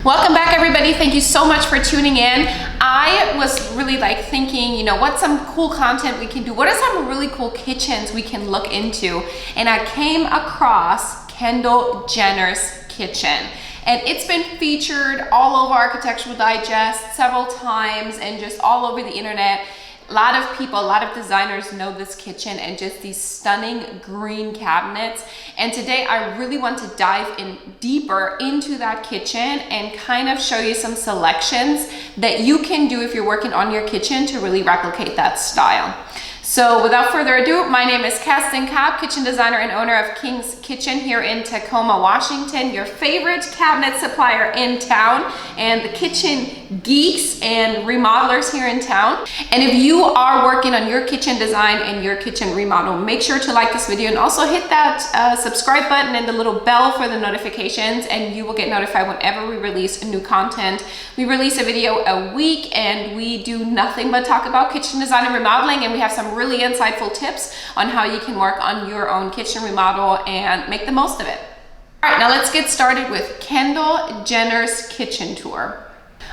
Welcome back, everybody. Thank you so much for tuning in. I was really thinking, what's some cool content we can do? What are some really cool kitchens we can look into? And I came across Kendall Jenner's kitchen. And it's been featured all over Architectural Digest several times and just all over the internet. A lot of people, a lot of designers know this kitchen and just these stunning green cabinets. And today I really want to dive in deeper into that kitchen and kind of show you some selections that you can do if you're working on your kitchen to really replicate that style. So without further ado, my name is Kerstin, kitchen designer and owner of King's Kitchen here in Tacoma, Washington, your favorite cabinet supplier in town and the kitchen geeks and remodelers here in town. And if you are working on your kitchen design and your kitchen remodel, make sure to like this video and also hit that subscribe button and the little bell for the notifications, and you will get notified whenever we release new content. We release a video a week and we do nothing but talk about kitchen design and remodeling, and we have some really insightful tips on how you can work on your own kitchen remodel and make the most of it. All right, now let's get started with Kendall Jenner's kitchen tour.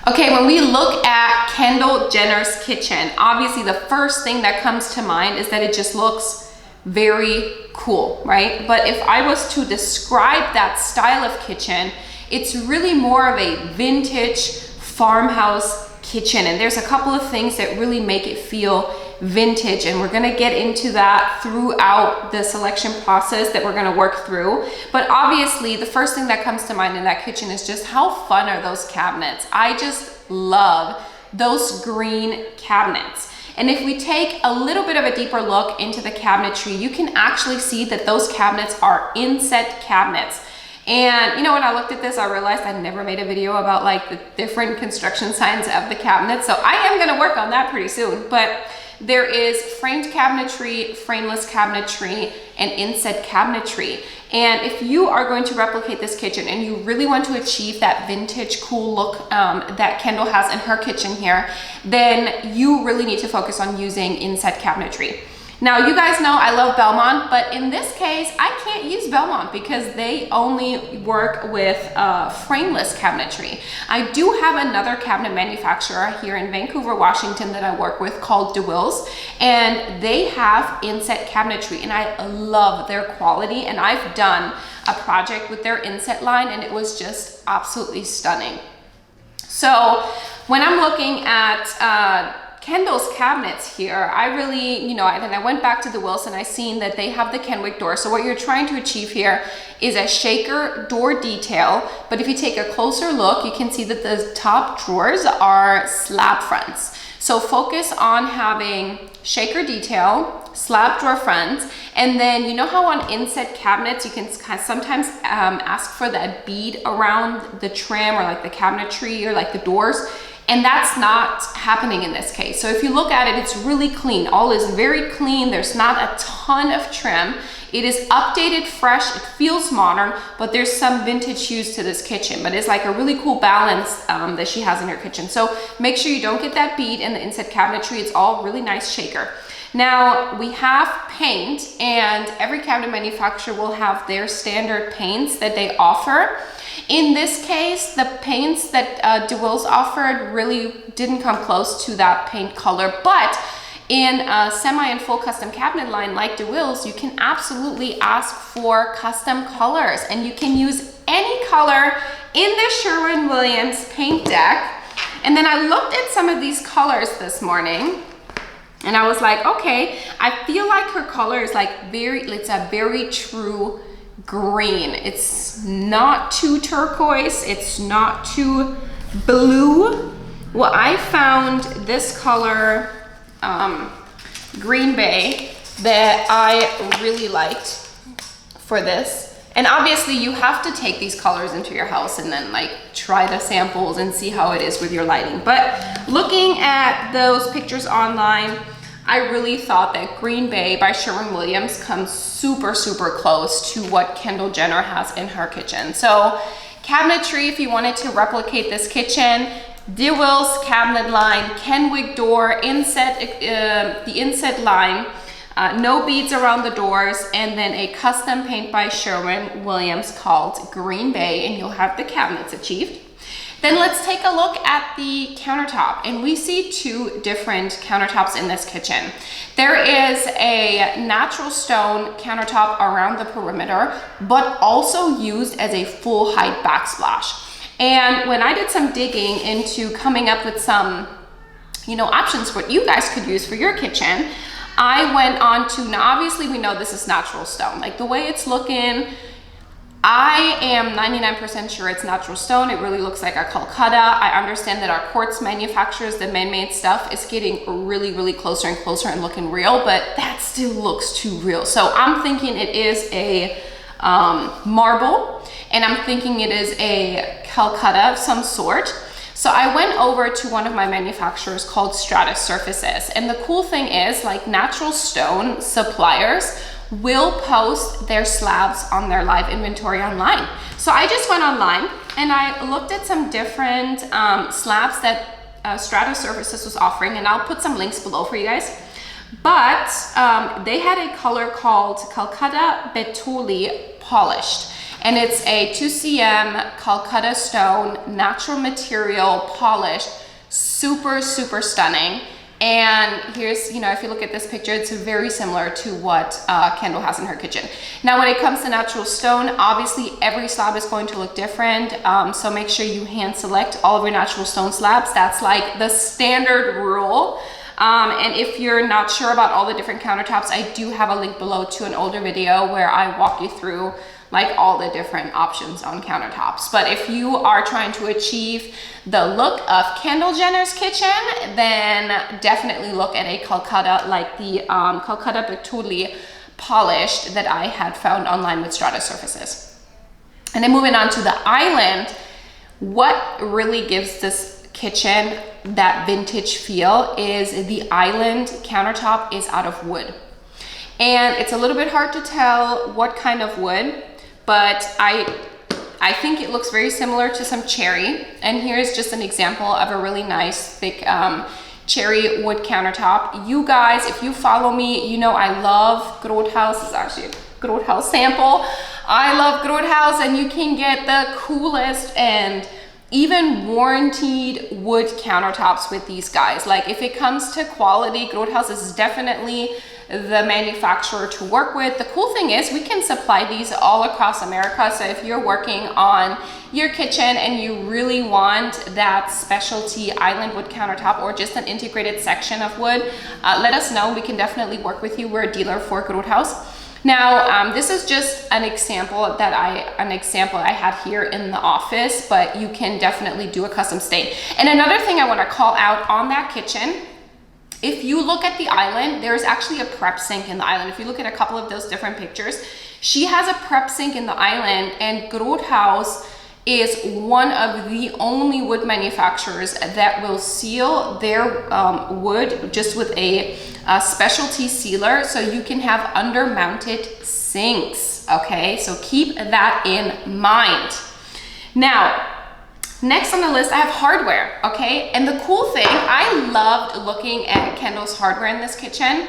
Okay, when we look at Kendall Jenner's kitchen, obviously the first thing that comes to mind is that it just looks very cool, right? But if I was to describe that style of kitchen, it's really more of a vintage farmhouse kitchen. And there's a couple of things that really make it feel vintage, and we're going to get into that throughout the selection process that we're going to work through. But obviously the first thing that comes to mind in that kitchen is just how fun are those cabinets. I just love those green cabinets. And if we take a little bit of a deeper look into the cabinetry, you can actually see that those cabinets are inset cabinets. And when I looked at this, I realized I never made a video about the different construction signs of the cabinet. So I am going to work on that pretty soon. But there is framed cabinetry, frameless cabinetry, and inset cabinetry. And if you are going to replicate this kitchen and you really want to achieve that vintage cool look that Kendall has in her kitchen here, then you really need to focus on using inset cabinetry. Now, you guys know I love Belmont, but in this case, I can't use Belmont because they only work with frameless cabinetry. I do have another cabinet manufacturer here in Vancouver, Washington that I work with called DeWill's, and they have inset cabinetry, and I love their quality, and I've done a project with their inset line, and it was just absolutely stunning. So when I'm looking at Kendall's cabinets here, I really, and I went back to the Wilson, I seen that they have the Kenwick door. So what you're trying to achieve here is a shaker door detail. But if you take a closer look, you can see that the top drawers are slab fronts. So focus on having shaker detail, slab drawer fronts, and then you know how on inset cabinets you can sometimes ask for that bead around the trim or the cabinetry or the doors. And that's not happening in this case. So if you look at it, it's really clean. All is very clean. There's not a ton of trim. It is updated, fresh. It feels modern, but there's some vintage hues to this kitchen. But it's a really cool balance that she has in her kitchen. So make sure you don't get that bead in the inset cabinetry. It's all really nice shaker. Now we have paint, and every cabinet manufacturer will have their standard paints that they offer. In this case, the paints that DeWill's offered really didn't come close to that paint color, but in a semi and full custom cabinet line like DeWill's, you can absolutely ask for custom colors, and you can use any color in the Sherwin-Williams paint deck. And then I looked at some of these colors this morning, and I was like, okay, I feel like her color is it's a very true green. It's not too turquoise, it's not too blue. Well, I found this color, Green Bay, that I really liked for this. And obviously you have to take these colors into your house and then try the samples and see how it is with your lighting. But looking at those pictures online, I really thought that Green Bay by Sherwin-Williams comes super, super close to what Kendall Jenner has in her kitchen. So cabinetry, if you wanted to replicate this kitchen, DeWill's cabinet line, Kenwick door, inset, the inset line, no beads around the doors, and then a custom paint by Sherwin-Williams called Green Bay, and you'll have the cabinets achieved. Then let's take a look at the countertop, and we see two different countertops in this kitchen. There is a natural stone countertop around the perimeter, but also used as a full height backsplash. And when I did some digging into coming up with some, options what you guys could use for your kitchen, I went on to, now obviously we know this is natural stone, like the way it's looking, I am 99% sure it's natural stone. It really looks like a Calcutta. I understand that our quartz manufacturers, the man-made stuff, is getting really, really closer and closer and looking real, but that still looks too real. So I'm thinking it is a marble, and I'm thinking it is a Calcutta of some sort. So I went over to one of my manufacturers called Strata Surfaces. And the cool thing is, like, natural stone suppliers will post their slabs on their live inventory online. So I just went online and I looked at some different slabs that Strata Surfaces was offering, and I'll put some links below for you guys. But they had a color called Calcutta Betuli Polished, and it's a 2cm Calcutta stone, natural material, polished, super, super stunning. And here's, if you look at this picture, it's very similar to what Kendall has in her kitchen. Now, when it comes to natural stone, obviously every slab is going to look different. So make sure you hand select all of your natural stone slabs. That's like the standard rule. And if you're not sure about all the different countertops, I do have a link below to an older video where I walk you through like all the different options on countertops. But if you are trying to achieve the look of Kendall Jenner's kitchen, then definitely look at a Calcutta, like the Calcutta Betuli Polished that I had found online with Strata Surfaces. And then moving on to the island, what really gives this kitchen that vintage feel is the island countertop is out of wood. And it's a little bit hard to tell what kind of wood, but I think it looks very similar to some cherry. And here's just an example of a really nice thick cherry wood countertop. You guys, if you follow me, you know I love Groothuis. This is actually a Groothuis sample. I love Groothuis, and you can get the coolest and even warranted wood countertops with these guys. Like, if it comes to quality, Groothuis is definitely the manufacturer to work with. The cool thing is we can supply these all across America. So if you're working on your kitchen and you really want that specialty island wood countertop or just an integrated section of wood, let us know. We can definitely work with you. We're a dealer for Groothuis. Now, this is just an example that I had here in the office, but you can definitely do a custom stain. And another thing I want to call out on that kitchen, if you look at the island, there's actually a prep sink in the island. If you look at a couple of those different pictures, she has a prep sink in the island, and Groothuis is one of the only wood manufacturers that will seal their wood just with a specialty sealer, so you can have under-mounted sinks, okay? So keep that in mind. Now, next on the list, I have hardware, okay? And the cool thing, I loved looking at Kendall's hardware in this kitchen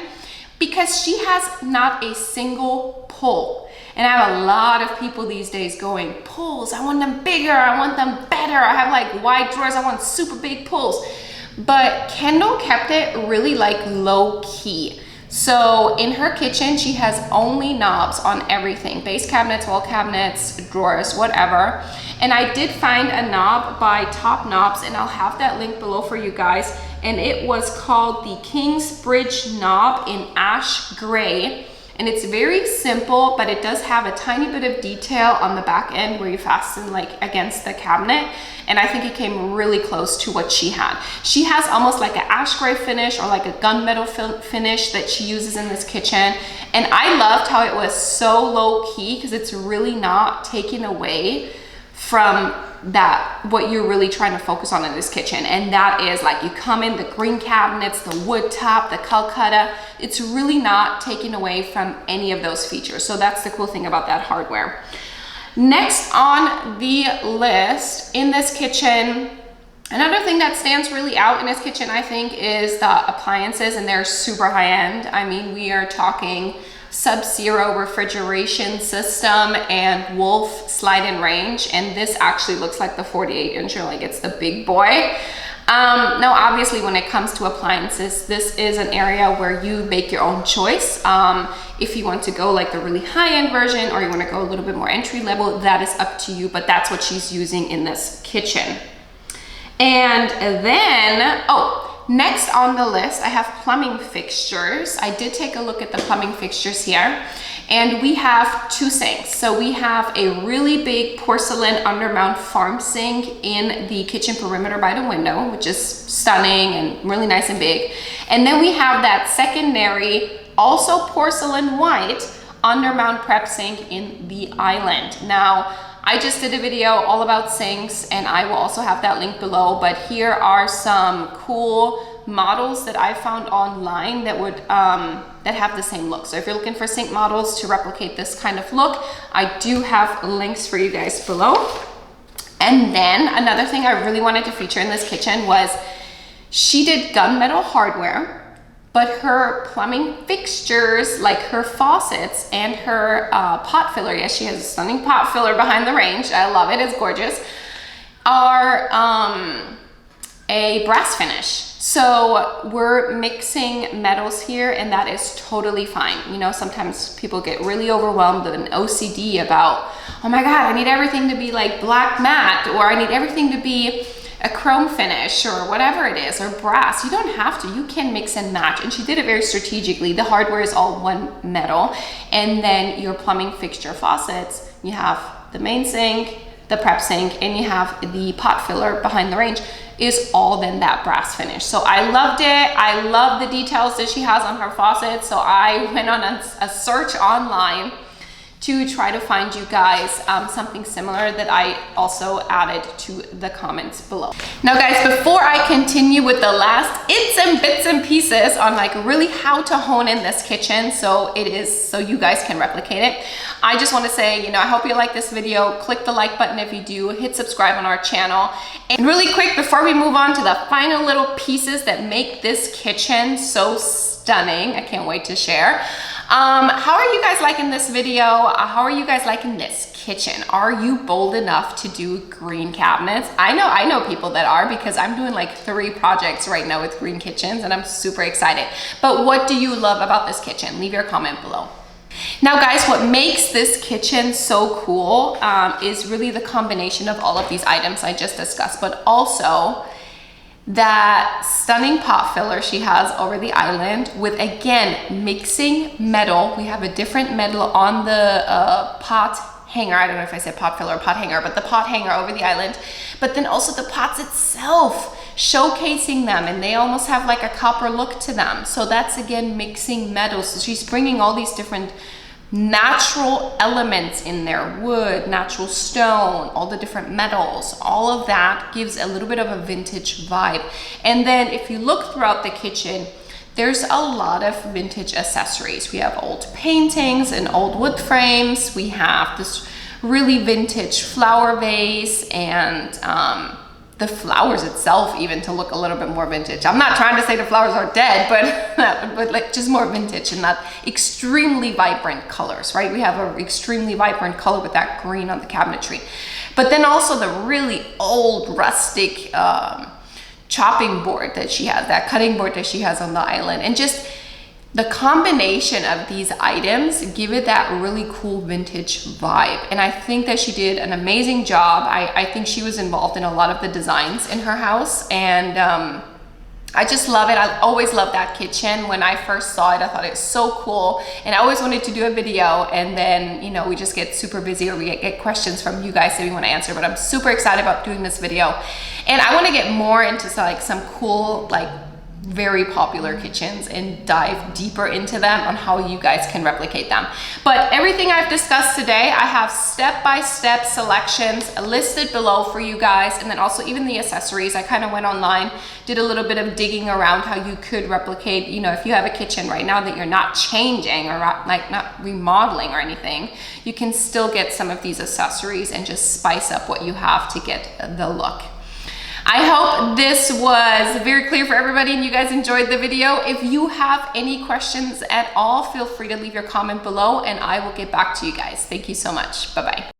because she has not a single pull. And I have a lot of people these days going, pulls, I want them bigger, I want them better, I have like wide drawers, I want super big pulls. But Kendall kept it really like low key. So in her kitchen, she has only knobs on everything, base cabinets, wall cabinets, drawers, whatever. And I did find a knob by Top Knobs, and I'll have that link below for you guys. And it was called the King's Bridge knob in ash gray. And it's very simple, but it does have a tiny bit of detail on the back end where you fasten like against the cabinet. And I think it came really close to what she had. She has almost like an ash gray finish or like a gunmetal finish that she uses in this kitchen. And I loved how it was so low key because it's really not taking away from that what you're really trying to focus on in this kitchen, and that is like you come in the green cabinets, the wood top, the Calcutta. It's really not taking away from any of those features. So that's the cool thing about that hardware. Next on the list in this kitchen, another thing that stands really out in this kitchen, I think, is the appliances, and they're super high end. I mean, we are talking Sub-Zero refrigeration system and Wolf slide-in range. And this actually looks like the 48-inch, like it's the big boy. Now, obviously, when it comes to appliances, this is an area where you make your own choice. If you want to go like the really high-end version, or you want to go a little bit more entry level, that is up to you, but that's what she's using in this kitchen. And then, oh, next on the list, I have plumbing fixtures. I did take a look at the plumbing fixtures here, and we have two sinks. So we have a really big porcelain undermount farm sink in the kitchen perimeter by the window, which is stunning and really nice and big. And then we have that secondary, also porcelain white, undermount prep sink in the island. Now, I just did a video all about sinks, and I will also have that link below, but here are some cool models that I found online that would that have the same look. So if you're looking for sink models to replicate this kind of look, I do have links for you guys below. And then another thing I really wanted to feature in this kitchen was she did gunmetal hardware, but her plumbing fixtures, like her faucets and her pot filler, yes, she has a stunning pot filler behind the range, I love it, it's gorgeous, are a brass finish. So we're mixing metals here, and that is totally fine. You know, sometimes people get really overwhelmed with an OCD about, oh my God, I need everything to be like black matte, or I need everything to be a chrome finish, or whatever it is, or brass. You don't have to, you can mix and match. And she did it very strategically. The hardware is all one metal. And then your plumbing fixture faucets, you have the main sink, the prep sink, and you have the pot filler behind the range, is all then that brass finish. So I loved it. I love the details that she has on her faucets. So I went on a search online to try to find you guys something similar that I also added to the comments below. Now guys, before I continue with the last its and bits and pieces on like really how to hone in this kitchen so you guys can replicate it, I just want to say, you know, I hope you like this video. Click the like button if you do, hit subscribe on our channel. And really quick, before we move on to the final little pieces that make this kitchen so stunning, I can't wait to share. How are you guys liking this video? How are you guys liking this kitchen? Are you bold enough to do green cabinets? I know people that are, because I'm doing like 3 projects right now with green kitchens, and I'm super excited. But what do you love about this kitchen? Leave your comment below. Now guys, what makes this kitchen so cool is really the combination of all of these items I just discussed, but also that stunning pot filler she has over the island with, again, mixing metal. We have a different metal on the pot hanger. I don't know if I said pot filler or pot hanger, but the pot hanger over the island. But then also the pots itself, showcasing them, and they almost have like a copper look to them. So that's, again, mixing metals. So she's bringing all these different natural elements in there, wood, natural stone, all the different metals, all of that gives a little bit of a vintage vibe. And then if you look throughout the kitchen, there's a lot of vintage accessories. We have old paintings and old wood frames. We have this really vintage flower vase, and the flowers itself even to look a little bit more vintage. I'm not trying to say the flowers are dead, but like just more vintage and not extremely vibrant colors, right? We have an extremely vibrant color with that green on the cabinetry. But then also the really old rustic chopping board that she has, that cutting board that she has on the island. And just the combination of these items give it that really cool vintage vibe. And I think that she did an amazing job. I think she was involved in a lot of the designs in her house, and I just love it. I always loved that kitchen. When I first saw it, I thought it was so cool, and I always wanted to do a video, and then, you know, we just get super busy, or we get questions from you guys that we want to answer. But I'm super excited about doing this video, and I want to get more into some cool, like, very popular kitchens and dive deeper into them on how you guys can replicate them. But everything I've discussed today, I have step-by-step selections listed below for you guys, and then also even the accessories. I kind of went online, did a little bit of digging around how you could replicate, you know, if you have a kitchen right now that you're not changing or not remodeling or anything, you can still get some of these accessories and just spice up what you have to get the look. I hope this was very clear for everybody and you guys enjoyed the video. If you have any questions at all, feel free to leave your comment below and I will get back to you guys. Thank you so much. Bye-bye.